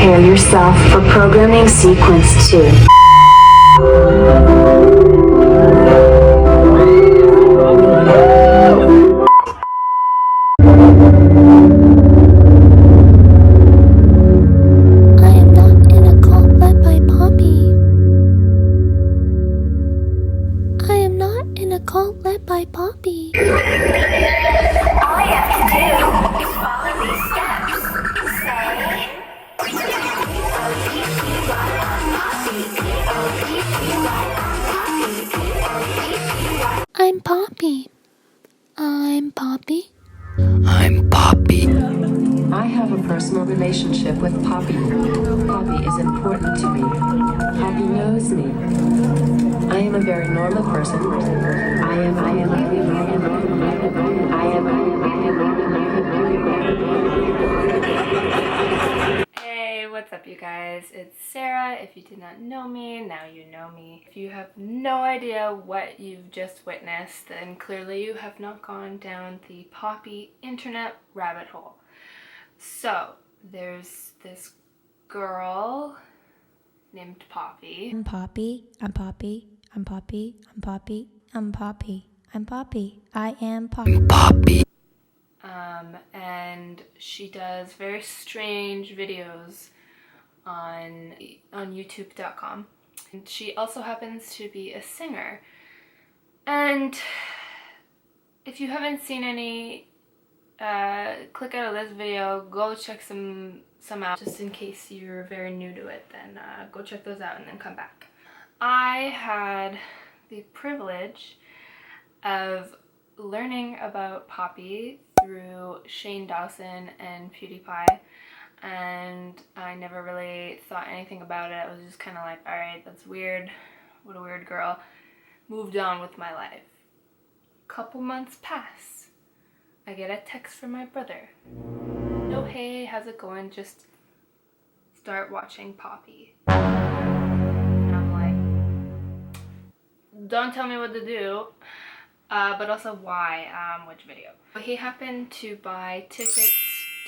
prepare yourself for programming sequence 2. I am not in a cult led by Poppy. I am not in a cult led by Poppy. All you have to do is follow these steps. Say, I'm Poppy. I'm Poppy. I'm Poppy. I have a personal relationship with Poppy. Poppy is important to me. Poppy knows me. I am a very normal person. Hey, what's up you guys? It's Sarah. If you did not know me, now you know me. If you have no idea what you've just witnessed, then clearly you have not gone down the Poppy internet rabbit hole. So, there's this girl named Poppy. I'm Poppy. I'm Poppy. I'm Poppy. I'm Poppy. I'm Poppy. I'm Poppy. I am Poppy. Poppy. And she does very strange videos on youtube.com. And she also happens to be a singer. And if you haven't seen any, click out of this video, go check some out. Just in case you're very new to it, then go check those out and then come back. I had the privilege of learning about Poppy through Shane Dawson and PewDiePie, and I never really thought anything about it. I was just kind of like, alright, that's weird, what a weird girl. Moved on with my life. Couple months pass. I get a text from my brother. Oh hey, how's it going? Just start watching Poppy. And I'm like, don't tell me what to do. But also why, which video. He happened to buy tickets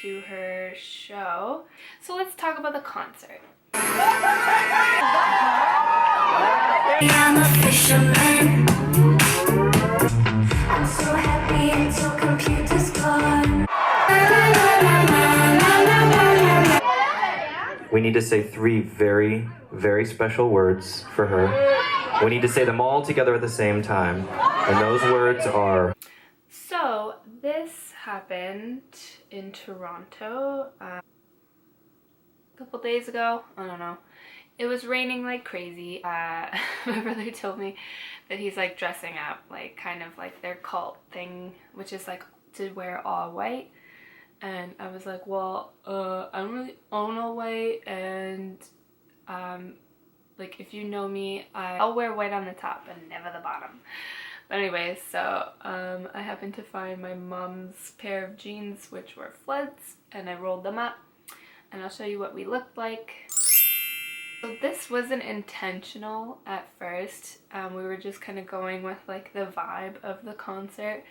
to her show. So let's talk about the concert. I'm a fisherman. I'm so happy until computer's gone. We need to say 3 very, very special words for her. We need to say them all together at the same time. And those words are... So this happened in Toronto a couple days ago. I don't know. It was raining like crazy. My brother told me that he's like dressing up, like kind of like their cult thing, which is like to wear all white. And I was like, well, I don't really own all white, and like if you know me, I'll wear white on the top and never the bottom. But anyways, so I happened to find my mom's pair of jeans, which were floods, and I rolled them up, and I'll show you what we looked like. So this wasn't intentional at first. We were just kind of going with like the vibe of the concert,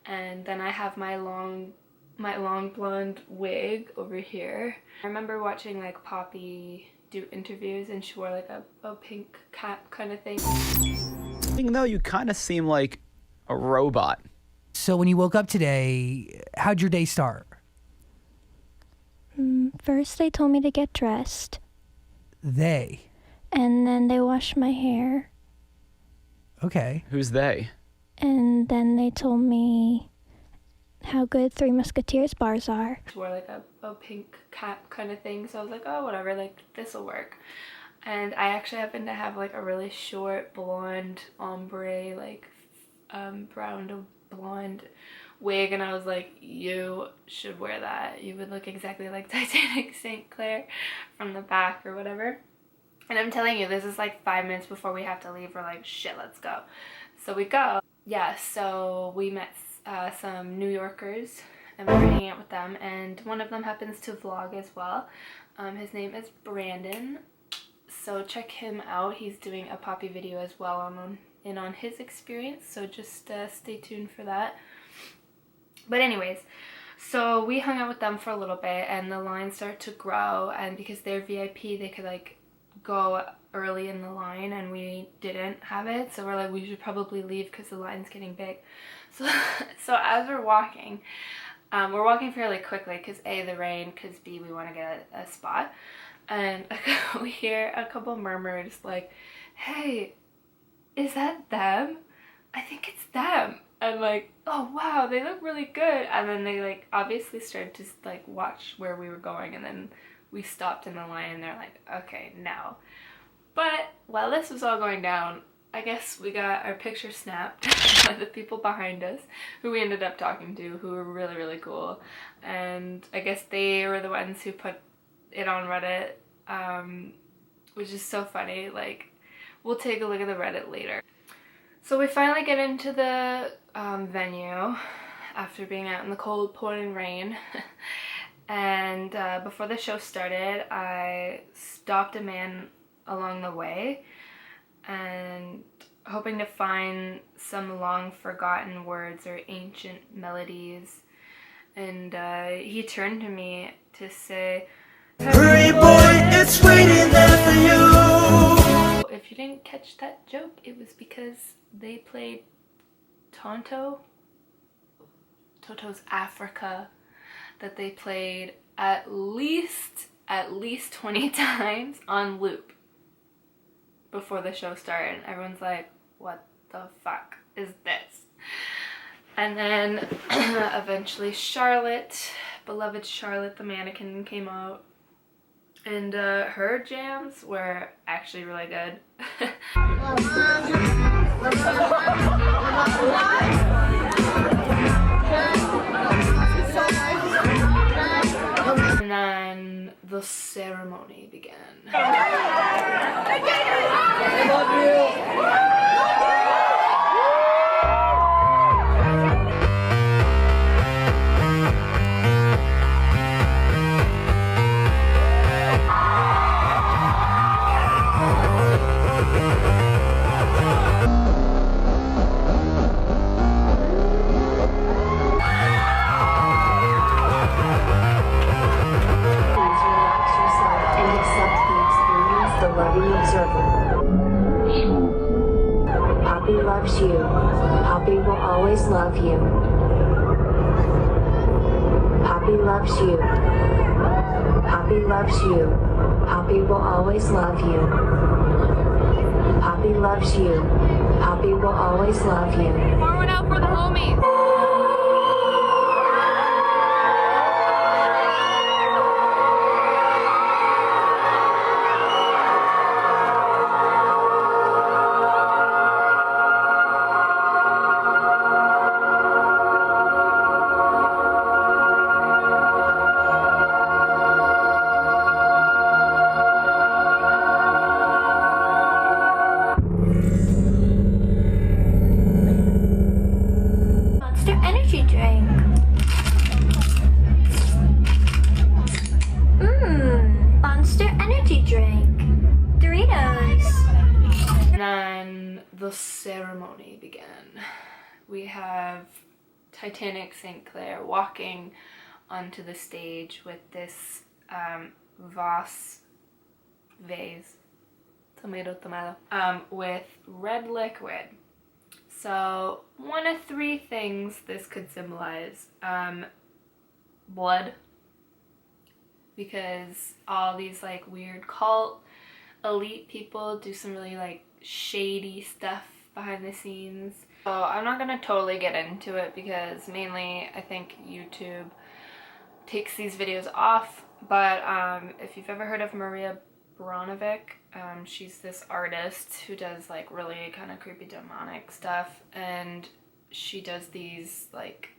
and then I have my long blonde wig over here. I remember watching like Poppy do interviews, and she wore like a pink cap kind of thing. Even though you kind of seem like a robot. So when you woke up today, how'd your day start? First, they told me to get dressed, They. and then they washed my hair, Okay. Who's they? and then they told me how good Three Musketeers bars are. She wore like a pink cap kind of thing, so I was like, oh whatever, like this'll work. And I actually happen to have like a really short blonde ombre, like brown to blonde wig, and I was like, you should wear that. You would look exactly like Titanic St. Clair from the back or whatever. And I'm telling you, this is like 5 minutes before we have to leave. We're like, shit, let's go. So we go. Yeah, so we met some New Yorkers, and we were hanging out with them, and one of them happens to vlog as well. His name is Brandon, so check him out. He's doing a Poppy video as well on his experience, so just stay tuned for that. But anyways, So we hung out with them for a little bit, and the line started to grow, and because they're VIP, they could like go early in the line, and we didn't have it, so we're like, we should probably leave because the line's getting big. So as we're walking fairly quickly because A, the rain, because B, we want to get a spot, and we hear a couple murmurs like, hey, is that them? I think it's them. I'm like, oh wow, they look really good. And then they like obviously started to like watch where we were going, and then we stopped in the line, and they're like, okay, now. But while this was all going down, I guess we got our picture snapped by the people behind us, who we ended up talking to, who were really, really cool. And I guess they were the ones who put it on Reddit, which is so funny. Like, we'll take a look at the Reddit later. So we finally get into the venue after being out in the cold, pouring rain. And before the show started, I stopped a man along the way and hoping to find some long forgotten words or ancient melodies. And he turned to me to say, "Hurry boy, it's waiting there for you." If you didn't catch that joke, it was because they played Toto's Africa, that they played at least 20 times on loop before the show started. Everyone's like, what the fuck is this? And then eventually Charlotte, beloved Charlotte the mannequin, came out, and her jams were actually really good. And then the ceremony began. I love you. Poppy loves you. Poppy will always love you. Poppy loves you. Poppy loves you. Poppy will always love you. Poppy loves you. Poppy will always love you. Pour one out for the homies. Energy drink. Monster energy drink. Doritos. And then the ceremony began. We have Titanic St. Clair walking onto the stage with this vase, tomato, with red liquid. So one of three things this could symbolize. Blood, because all these like weird cult elite people do some really like shady stuff behind the scenes. So I'm not gonna totally get into it because mainly I think YouTube takes these videos off, but if you've ever heard of Maria Bronovic, she's this artist who does like really kind of creepy demonic stuff, and she does these like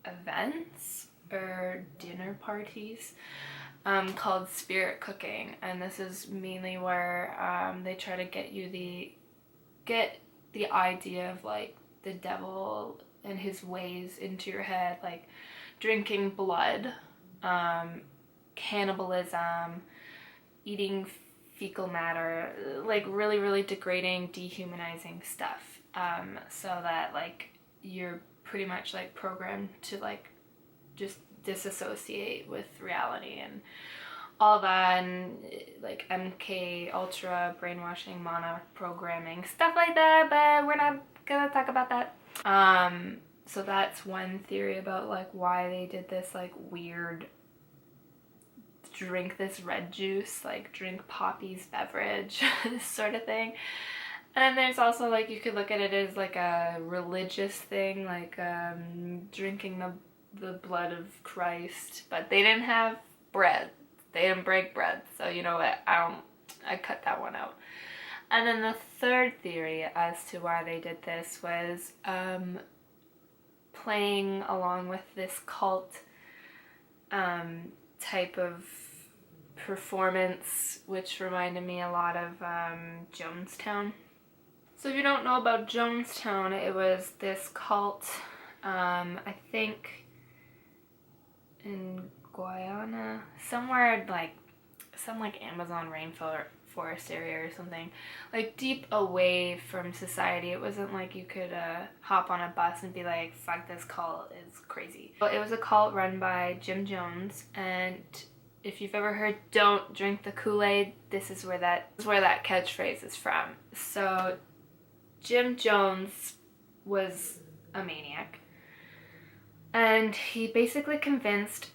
events or dinner parties called spirit cooking, and this is mainly where they try to get the idea of like the devil and his ways into your head, like drinking blood, cannibalism, eating fecal matter, like really, really degrading, dehumanizing stuff, so that like you're pretty much like programmed to like just disassociate with reality and all that, and like MK Ultra brainwashing, monarch programming, stuff like that, but we're not gonna talk about that. So that's one theory about like why they did this like weird drink this red juice, like drink Poppy's beverage, this sort of thing. And then there's also like, you could look at it as like a religious thing, like drinking the blood of Christ, but they didn't have bread. They didn't break bread, so you know what, I cut that one out. And then the third theory as to why they did this was playing along with this cult type of performance, which reminded me a lot of Jonestown. So if you don't know about Jonestown, it was this cult, I think in Guyana, somewhere like some like Amazon rainforest area or something, like deep away from society. It wasn't like you could hop on a bus and be like, fuck, this cult is crazy. Well, it was a cult run by Jim Jones, and if you've ever heard "Don't drink the Kool-Aid," this is where that catchphrase is from. So Jim Jones was a maniac, and he basically convinced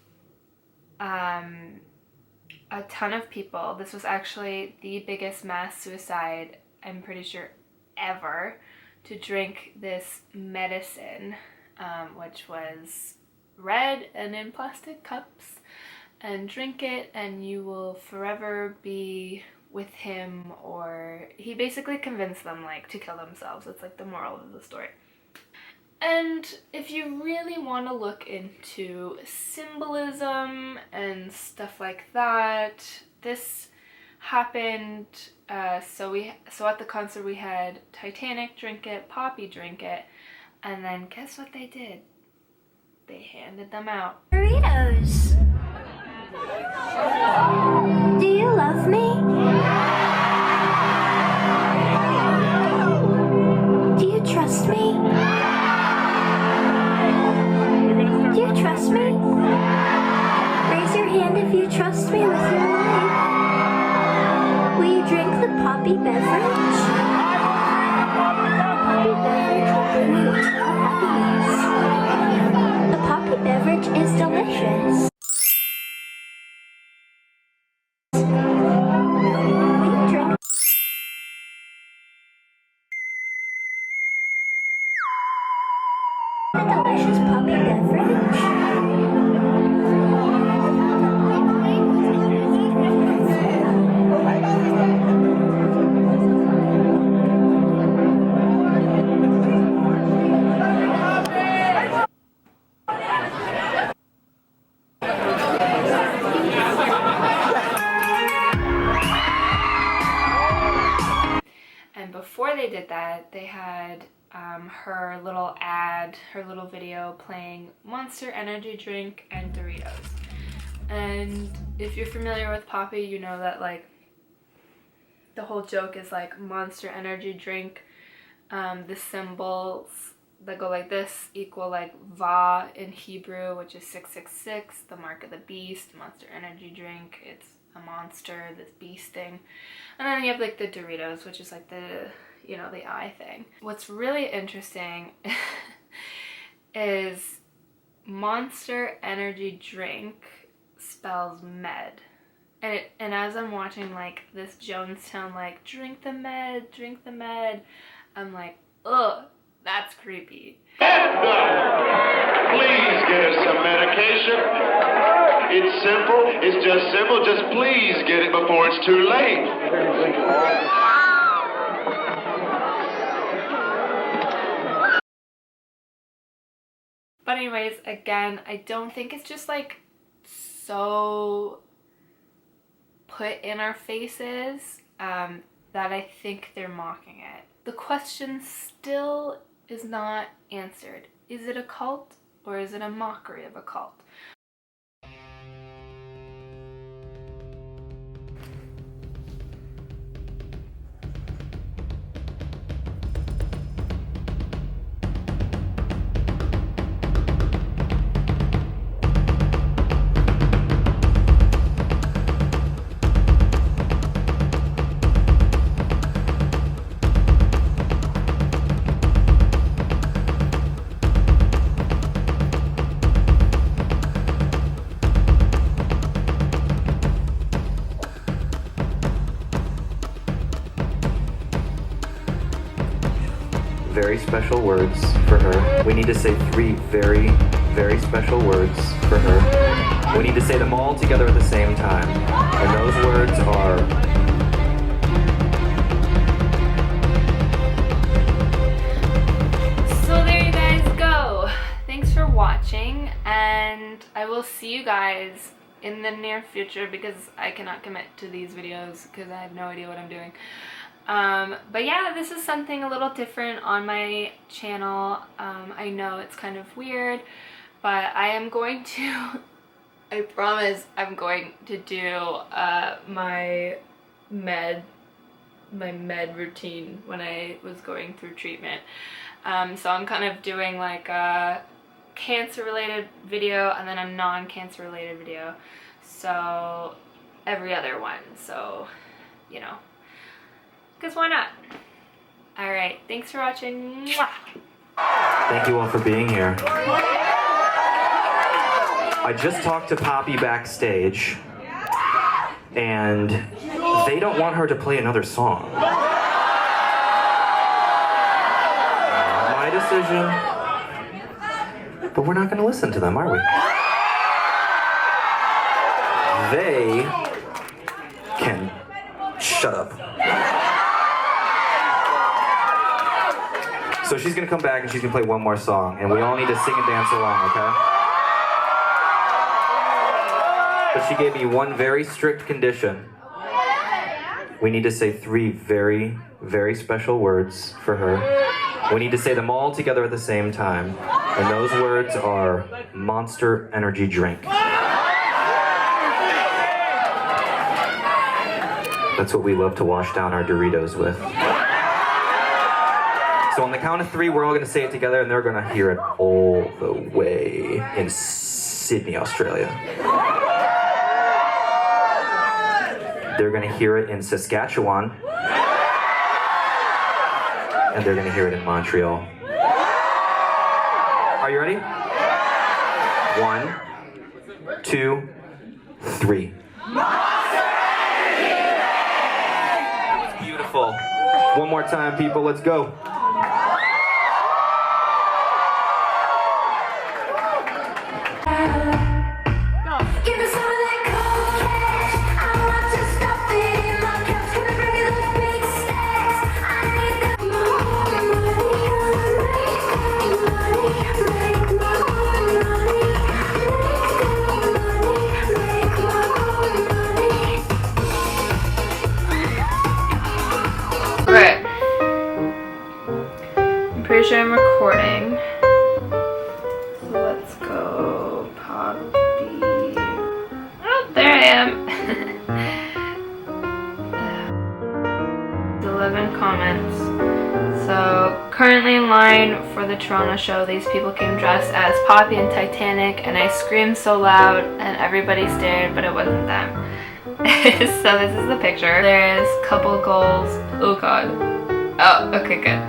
a ton of people. This was actually the biggest mass suicide, I'm pretty sure, ever, to drink this medicine, which was red and in plastic cups, and drink it and you will forever be with him. Or he basically convinced them like to kill themselves. It's like the moral of the story. And if you really want to look into symbolism and stuff like that, this happened, so at the concert we had Titanic drink it, Poppy drink it, and then guess what they did? They handed them out. Doritos. Do you love me? Do you trust me? Do you trust me? Raise your hand if you trust me with your life. Will you drink the Poppy beverage? Poppy beverage will bring you eternal happiness. The Poppy beverage is delicious. Will you drink the delicious Poppy beverage? And before they did that, they had her little ad, her little video playing Monster Energy drink and Doritos. And if you're familiar with Poppy, you know that like the whole joke is like Monster Energy drink, the symbols that go like this equal like Va in Hebrew, which is 666, the mark of the beast. Monster Energy drink, it's a monster, this beast thing. And then you have like the Doritos, which is like the, you know, the eye thing. What's really interesting is Monster Energy drink spells med. And as I'm watching like this Jonestown like drink the med, I'm like, ugh, that's creepy. Please get us some medication. It's simple. It's just simple. Just please get it before it's too late. But anyways, again, I don't think it's just like so put in our faces that I think they're mocking it. The question still is not answered. Is it a cult or is it a mockery of a cult? very special words for her. We need to say 3 very, very special words for her. We need to say them all together at the same time. And those words are... So there you guys go. Thanks for watching, and I will see you guys in the near future because I cannot commit to these videos because I have no idea what I'm doing. But yeah, this is something a little different on my channel. I know it's kind of weird, but I am going to, I promise I'm going to do my med routine when I was going through treatment. So I'm kind of doing like a cancer related video and then a non-cancer related video, so every other one, so you know, because why not? Alright, thanks for watching. Mwah! Thank you all for being here. I just talked to Poppy backstage, and they don't want her to play another song. My decision. But we're not going to listen to them, are we? They can shut up. So she's going to come back and she's going to play one more song, and we all need to sing and dance along, okay? But she gave me one very strict condition. We need to say 3 very, very special words for her. We need to say them all together at the same time. And those words are Monster Energy Drink. That's what we love to wash down our Doritos with. So on the count of 3, we're all going to say it together, and they're going to hear it all the way in Sydney, Australia. They're going to hear it in Saskatchewan. And they're going to hear it in Montreal. Are you ready? 1, 2, 3. Beautiful. One more time, people. Let's go. Pretty sure I'm recording. So let's go, Poppy. Oh, there I am. 11 comments. So currently in line for the Toronto show, these people came dressed as Poppy and Titanic, and I screamed so loud and everybody stared, but it wasn't them. So this is the picture. There's couple goals. Oh god. Oh, okay, good.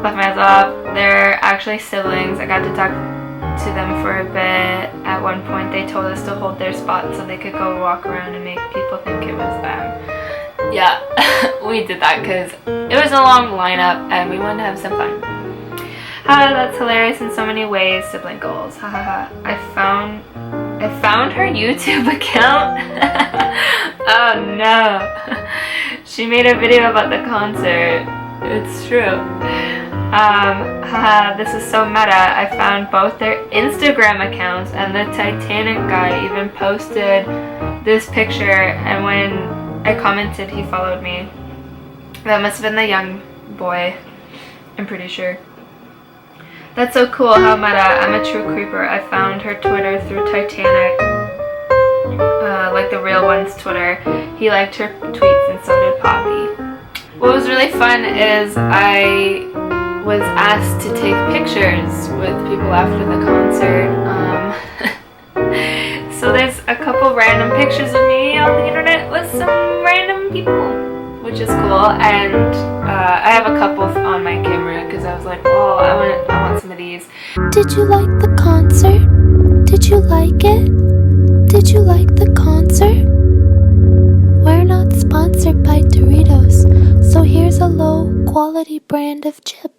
Left my hands off. They're actually siblings. I got to talk to them for a bit. At one point they told us to hold their spot so they could go walk around and make people think it was them. Yeah, we did that because it was a long lineup and we wanted to have some fun. That's hilarious in so many ways. Sibling goals. Hahaha. I found her YouTube account. Oh no. She made a video about the concert. It's true. This is so meta. I found both their Instagram accounts, and the Titanic guy even posted this picture, and when I commented he followed me. That must have been the young boy, I'm pretty sure. That's so cool, how meta. I'm a true creeper. I found her Twitter through Titanic, like the real one's Twitter. He liked her tweets and so did Poppy. What was really fun is I was asked to take pictures with people after the concert. So there's a couple random pictures of me on the internet with some random people, which is cool. And I have a couple on my camera because I was like, oh, I want some of these. Did you like the concert? Did you like it? Did you like the concert? We're not sponsored by Doritos, so here's a low quality brand of chip.